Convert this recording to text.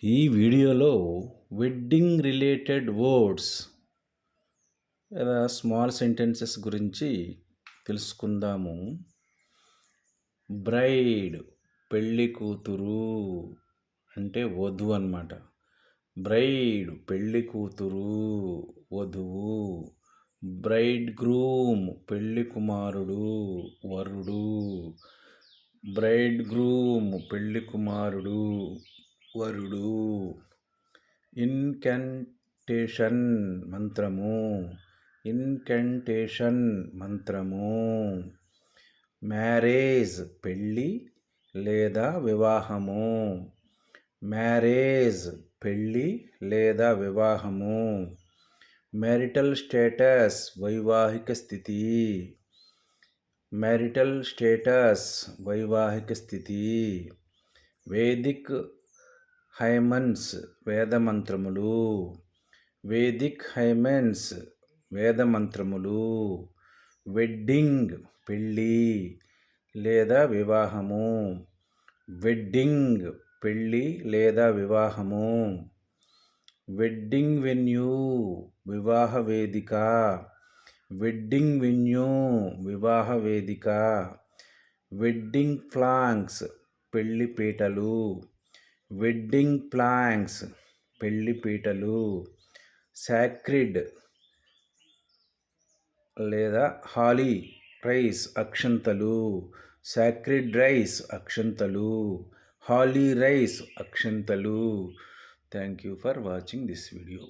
ఈ వీడియోలో wedding related words లేదా స్మాల్ సెంటెన్సెస్ గురించి తెలుసుకుందాము. బ్రైడ్ పెళ్ళి కూతురు అంటే వధువు అన్నమాట. బ్రైడ్ పెళ్ళి కూతురు వధువు. బ్రైడ్ గ్రూమ్ పెళ్ళి కుమారుడు వరుడు. బ్రైడ్ గ్రూమ్ పెళ్ళి కుమారుడు వరుడు. ఇన్కంటేషన్ మంత్రము. ఇన్కంటేషన్ మంత్రము. మ్యారేజ్ పెళ్ళి లేదా వివాహము. మ్యారేజ్ పెళ్ళి లేదా వివాహము. మ్యారిటల్ స్టేటస్ వైవాహిక స్థితి. మ్యారిటల్ స్టేటస్ వైవాహిక స్థితి. వేదిక్ హైమన్స్ వేదమంత్రములు. వేదిక్ హైమన్స్ వేదమంత్రములు. వెడ్డింగ్ పెళ్ళి లేదా వివాహము. వెడ్డింగ్ పెళ్ళి లేదా వివాహము. వెడ్డింగ్ వెన్యూ వివాహ వేదిక. వెడ్డింగ్ వెన్యూ వివాహ వేదిక. వెడ్డింగ్ ప్లాంక్స్ పెళ్లి పీటలు. వెడ్డింగ్ ప్లాంక్స్ పెళ్లి పీటలు. సాక్రిడ్ లేదా హాలీ రైస్ అక్షంతలు. సాక్రిడ్ రైస్ అక్షంతలు. హాలీ రైస్ అక్షంతలు. Thank you for watching this video.